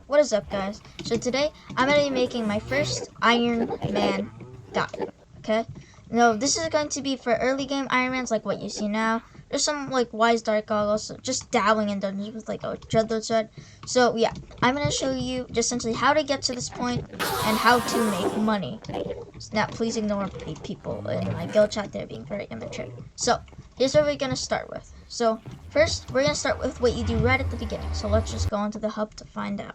What is up, guys? So today I'm going to be making my first Iron Man guide, okay? Now this is going to be for early game Iron Mans like what you see now. There's some like wise dark goggles, so just dabbling in dungeons with like a dreadlord sword. So yeah, I'm going to show you just essentially how to get to this point and how to make money. Now please ignore people in my guild chat, they're being very immature. So here's what we're going to start with. So first we're going to start with what you do right at the beginning. So let's just go into the hub to find out.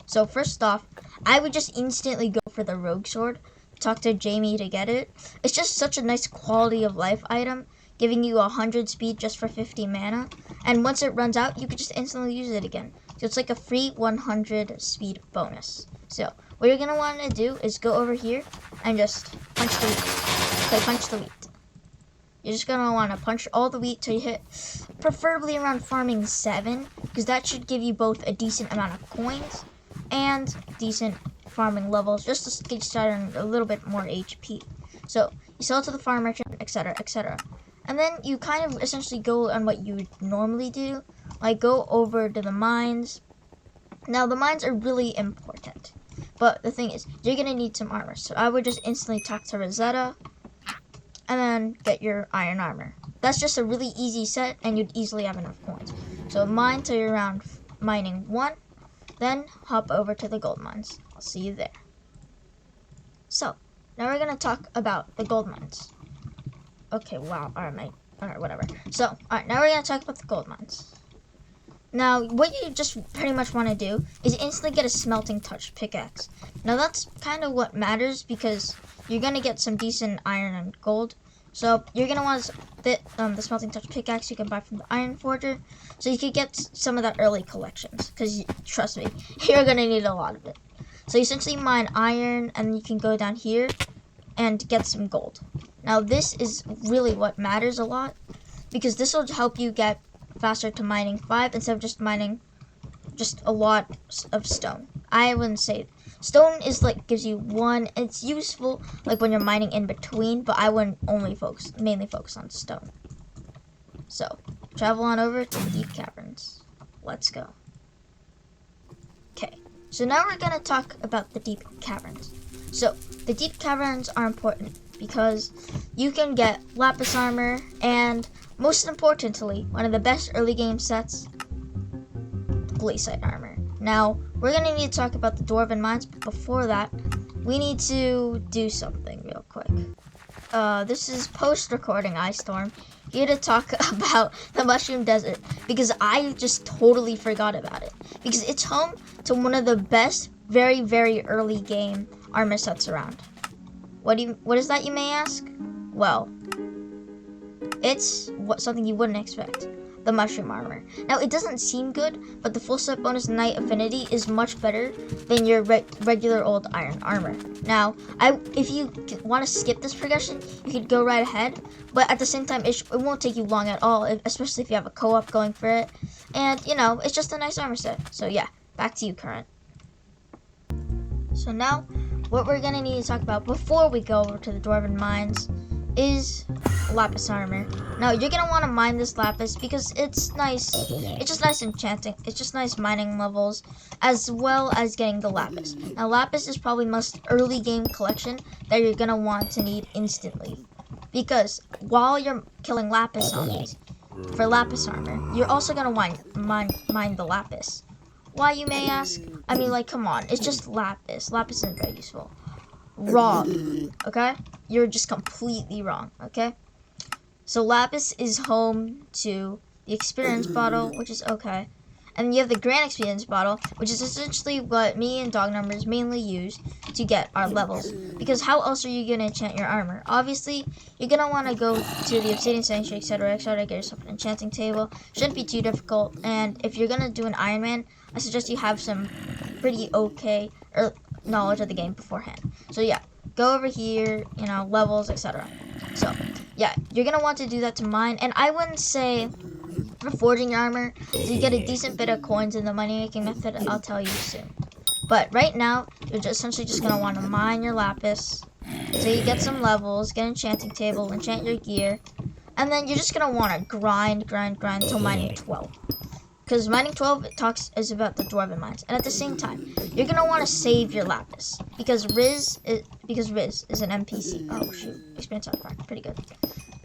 So first off, I would just instantly go for the rogue sword, talk to Jamie to get it. It's just such a nice quality of life item, giving you 100 speed just for 50 mana. And once it runs out, you can just instantly use it again. So it's like a free 100 speed bonus. So what you're going to want to do is go over here and just punch the wheat. Okay, punch the wheat. You're just going to want to punch all the wheat till you hit preferably around farming 7, because that should give you both a decent amount of coins and decent farming levels, just to get started on a little bit more HP. So you sell it to the farm merchant, etc., etc. And then you kind of essentially go on what you would normally do, like go over to the mines. Now the mines are really important, but the thing is, you're gonna need some armor. So I would just instantly talk to Rosetta, and then get your iron armor. That's just a really easy set, and you'd easily have enough coins. So mine till you're around mining 1. Then hop over to the gold mines. I'll see you there. So now we're gonna talk about the gold mines. Okay, wow. Alright, whatever. So, alright, now we're gonna talk about the gold mines. Now, what you just pretty much want to do is instantly get a smelting touch pickaxe. Now that's kind of what matters, because you're gonna get some decent iron and gold. So you're gonna want the smelting touch pickaxe you can buy from the iron forger, so you could get some of that early collections. Because trust me, you're gonna need a lot of it. So you essentially mine iron, and you can go down here and get some gold. Now this is really what matters a lot, because this will help you get faster to mining 5 instead of just mining just a lot of stone. I wouldn't say stone is like gives you 1. It's useful like when you're mining in between, but I wouldn't mainly focus on stone. So travel on over to the deep caverns. Let's go. Okay, so now we're gonna talk about the deep caverns. So the deep caverns are important because you can get Lapis armor, and most importantly, one of the best early game sets, glaciite armor. Now, we're going to need to talk about the Dwarven mines, but before that, we need to do something real quick. This is post-recording Ice Storm, here to talk about the Mushroom Desert, because I just totally forgot about it. Because it's home to one of the best, very, very early game armor sets around. What is that, you may ask? Well, it's something you wouldn't expect. The mushroom armor. Now, it doesn't seem good, but the full set bonus Knight Affinity is much better than your regular old iron armor. Now, if you want to skip this progression, you could go right ahead, but at the same time, it won't take you long at all, especially if you have a co-op going for it. And, you know, it's just a nice armor set. So yeah, back to you, Current. So now, what we're going to need to talk about before we go over to the Dwarven mines is Lapis armor. Now you're gonna want to mine this Lapis because it's nice. It's just nice enchanting. It's just nice mining levels, as well as getting the Lapis. Now Lapis is probably most early game collection that you're gonna want to need instantly, because while you're killing Lapis zombies for Lapis armor, you're also gonna mine the Lapis. Why, you may ask? I mean, like, come on, it's just Lapis. Lapis isn't very useful. Wrong, okay? You're just completely wrong, okay? So Lapis is home to the experience bottle, which is okay. And you have the grand experience bottle, which is essentially what me and dog numbers mainly use to get our levels. Because how else are you going to enchant your armor? Obviously, you're going to want to go to the obsidian sanctuary, etc., get yourself an enchanting table. Shouldn't be too difficult. And if you're going to do an Iron Man, I suggest you have some pretty okay knowledge of the game beforehand. So yeah, go over here, you know, levels, etc. So yeah, you're gonna want to do that to mine, and I wouldn't say for forging your armor, so you get a decent bit of coins in the money making method. I'll tell you soon. But right now, you're essentially just gonna want to mine your Lapis, so you get some levels, get an enchanting table, enchant your gear, and then you're just gonna want to grind till mining 12. because mining 12 is about the Dwarven mines, and at the same time, you're gonna want to save your Lapis because Riz is an NPC. Oh shoot, experience artifact, pretty good.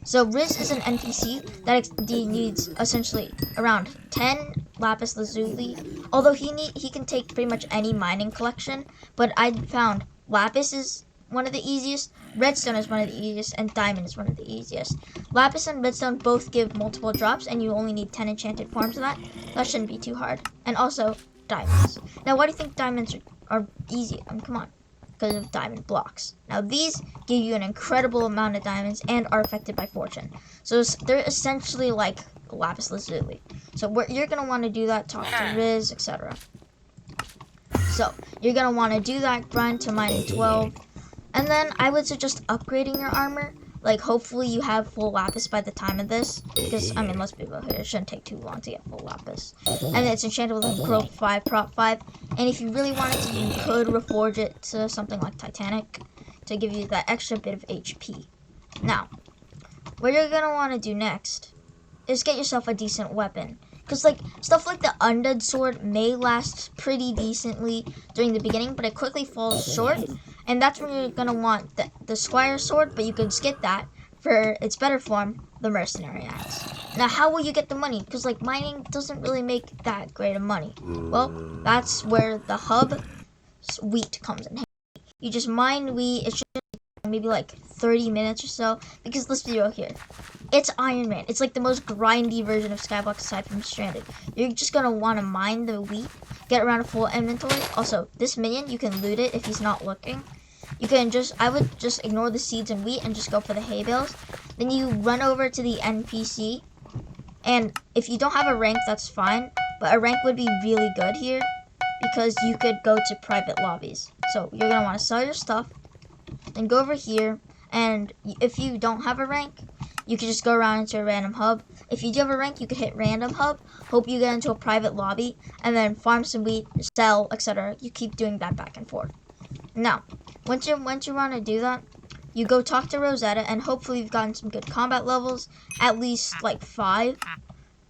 So Riz is an NPC that needs essentially around 10 lapis lazuli. Although he can take pretty much any mining collection, but I found lapis is one of the easiest, redstone is one of the easiest, and diamond is one of the easiest. Lapis and redstone both give multiple drops, and you only need 10 enchanted forms of that. That shouldn't be too hard. And also diamonds. Now, why do you think diamonds are easy? I mean, come on. Because of diamond blocks. Now these give you an incredible amount of diamonds and are affected by fortune. So they're essentially like lapis lazuli. So you're going to want to do that, talk to Riz, etc. So you're going to want to do that, grind to mining 12. And then I would suggest upgrading your armor. Like hopefully you have full lapis by the time of this. Because I mean let's be real here, it shouldn't take too long to get full lapis. And it's enchanted with growth 5, prop 5. And if you really wanted to, you could reforge it to something like Titanic to give you that extra bit of HP. Now, what you're gonna want to do next is get yourself a decent weapon. Because like stuff like the undead sword may last pretty decently during the beginning, but it quickly falls short. And that's when you're gonna want the squire sword, but you can skip that for its better form, the mercenary axe. Now, how will you get the money? Because like mining doesn't really make that great of money. Well, that's where the hub wheat comes in. You just mine wheat. It should take maybe like 30 minutes or so. Because let's be real here, it's Iron Man. It's like the most grindy version of Skyblock aside from Stranded. You're just gonna want to mine the wheat, get around a full inventory. Also, this minion, you can loot it if he's not looking. I would just ignore the seeds and wheat and just go for the hay bales. Then you run over to the NPC. And if you don't have a rank, that's fine. But a rank would be really good here because you could go to private lobbies. So you're going to want to sell your stuff. Then go over here. And if you don't have a rank, you can just go around into a random hub. If you do have a rank, you could hit random hub. Hope you get into a private lobby. And then farm some wheat, sell, etc. You keep doing that back and forth. Now, once you want to do that, you go talk to Rosetta, and hopefully you've gotten some good combat levels, at least like 5,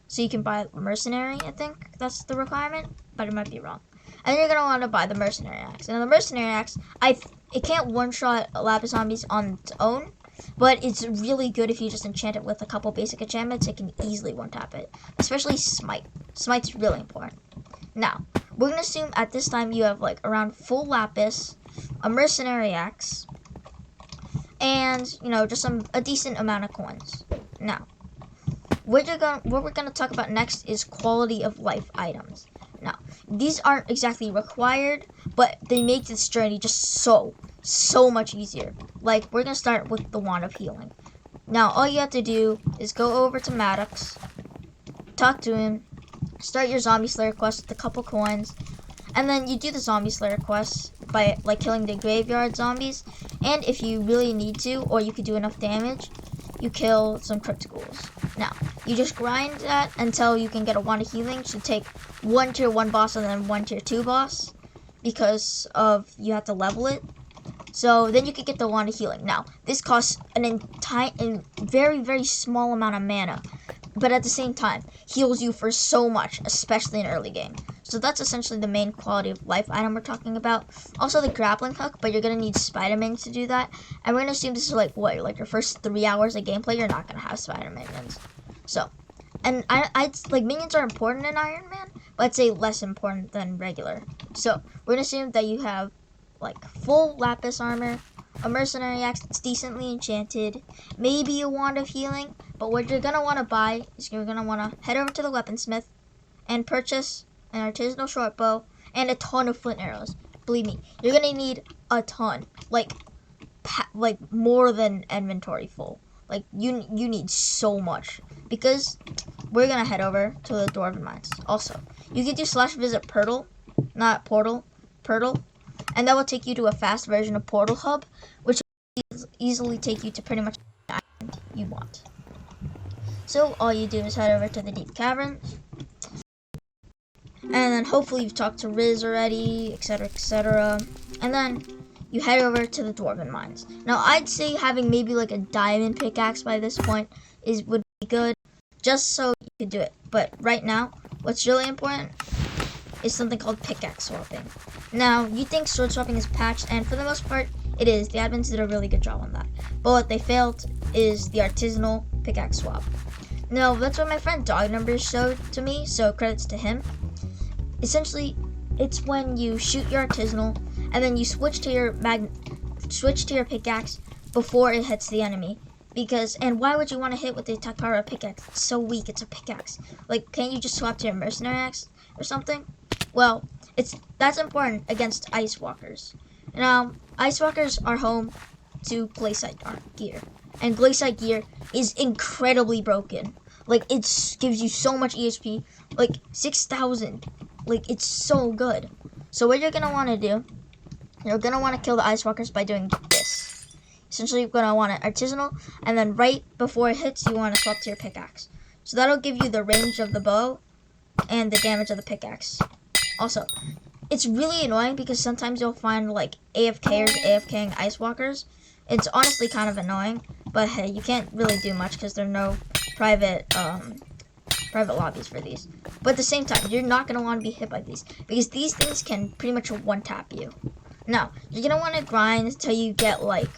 so you can buy a mercenary. I think that's the requirement, but it might be wrong. And then you're gonna want to buy the mercenary axe. And the mercenary axe, it can't one-shot lapis zombies on its own, but it's really good if you just enchant it with a couple basic enchantments. It can easily one-tap it, especially smite. Smite's really important. Now, we're gonna assume at this time you have like around full lapis, a mercenary axe, and just a decent amount of coins. Now, what we're gonna talk about next is quality of life items. Now, these aren't exactly required, but they make this journey just so much easier. Like, we're gonna start with the wand of healing. Now, all you have to do is go over to Maddox, talk to him, start your zombie slayer quest with a couple coins, and then you do the zombie slayer quests by like killing the graveyard zombies. And if you really need to, or you could do enough damage, you kill some crypt ghouls. Now, you just grind that until you can get a wand of healing. Should take 1 tier 1 boss and then 1 tier 2 boss, because of you have to level it. So then you can get the wand of healing. Now, this costs a very small amount of mana, but at the same time, heals you for so much, especially in early game. So that's essentially the main quality of life item we're talking about. Also the grappling hook, but you're going to need spider minions to do that. And we're going to assume this is like your first 3 hours of gameplay, you're not going to have spider minions. So, and I'd like minions are important in Iron Man, but I'd say less important than regular. So we're going to assume that you have like full lapis armor, a mercenary axe that's decently enchanted, maybe a wand of healing. But what you're going to want to buy is you're going to want to head over to the weaponsmith and purchase an artisanal short bow and a ton of flint arrows. Believe me, you're going to need a ton. Like more than inventory full. Like you need so much, because we're going to head over to the Dwarven mines. Also, you can do /visit Portal, not Portal, Portal. And that will take you to a fast version of Portal Hub, which will easily take you to pretty much any island you want. So all you do is head over to the deep caverns, and then hopefully you've talked to Riz already, etc. And then you head over to the Dwarven mines. Now I'd say having maybe like a diamond pickaxe by this point would be good, just so you could do it. But right now, what's really important is something called pickaxe swapping. Now, you think sword swapping is patched, and for the most part, it is. The admins did a really good job on that. But what they failed is the artisanal pickaxe swap. Now, that's what my friend Dog Numbers showed to me, so credits to him. Essentially, it's when you shoot your artisanal, and then you switch to your pickaxe before it hits the enemy. And why would you want to hit with the attack power of a pickaxe? It's so weak, it's a pickaxe. Like, can't you just swap to your mercenary axe or something? Well, that's important against ice walkers. Now, ice walkers are home to glacial gear. And glacial gear is incredibly broken. Like, it gives you so much EXP, like 6,000. Like, it's so good. So what you're going to want to do, you're going to want to kill the ice walkers by doing this. Essentially, you're going to want an artisanal, and then right before it hits, you want to swap to your pickaxe. So that'll give you the range of the bow and the damage of the pickaxe. Also, it's really annoying because sometimes you'll find like AFKers AFKing ice walkers. It's honestly kind of annoying, but hey, you can't really do much because there are no private lobbies for these. But at the same time, you're not going to want to be hit by these because these things can pretty much one-tap you. Now, you're going to want to grind until you get like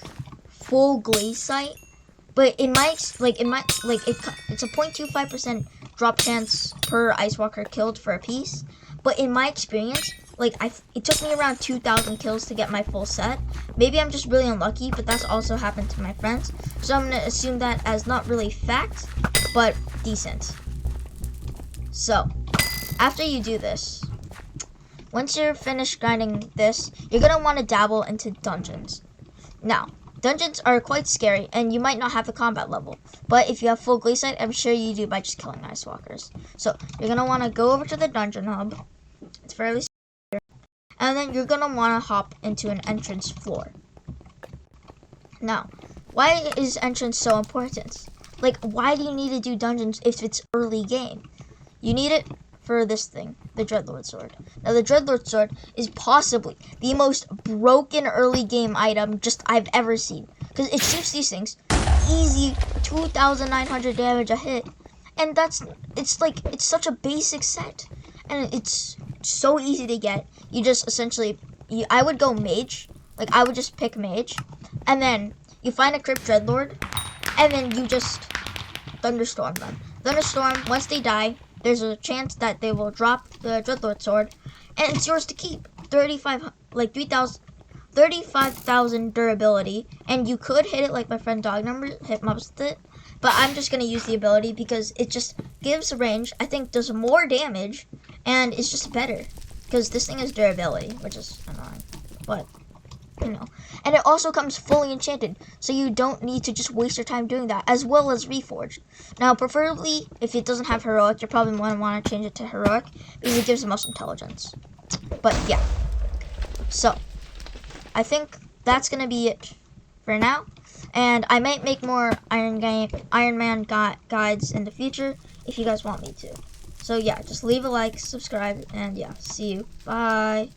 full glacial, but it's a 0.25% drop chance per ice walker killed for a piece. But in my experience, like it took me around 2,000 kills to get my full set. Maybe I'm just really unlucky, but that's also happened to my friends. So I'm gonna assume that as not really fact, but decent. So after you do this, once you're finished grinding this, you're gonna want to dabble into dungeons. Now, dungeons are quite scary, and you might not have the combat level. But if you have full glacial, I'm sure you do by just killing ice walkers. So you're gonna want to go over to the dungeon hub. It's fairly secure. And then you're gonna want to hop into an entrance floor. Now, why is entrance so important? Like, why do you need to do dungeons if it's early game? You need it for this thing, the Dreadlord Sword. Now, the Dreadlord Sword is possibly the most broken early game item just I've ever seen. Because it shoots these things, easy 2,900 damage a hit. And it's such a basic set. And it's so easy to get. You just essentially, I would go mage. Like, I would just pick mage. And then you find a Crypt Dreadlord. And then you just thunderstorm them. Thunderstorm, once they die, there's a chance that they will drop the Dreadlord Sword, and it's yours to keep. 35,000 durability, and you could hit it like my friend Dog Number hit mobs with it, but I'm just gonna use the ability because it just gives range. I think does more damage, and it's just better because this thing has durability, which is annoying, but you know. And it also comes fully enchanted, so you don't need to just waste your time doing that, as well as Reforged. Now, preferably, if it doesn't have Heroic, you're probably going to want to change it to Heroic, because it gives the most intelligence. But, yeah. So, I think that's going to be it for now. And I might make more Ironman guides in the future, if you guys want me to. So, yeah, just leave a like, subscribe, and yeah, see you. Bye.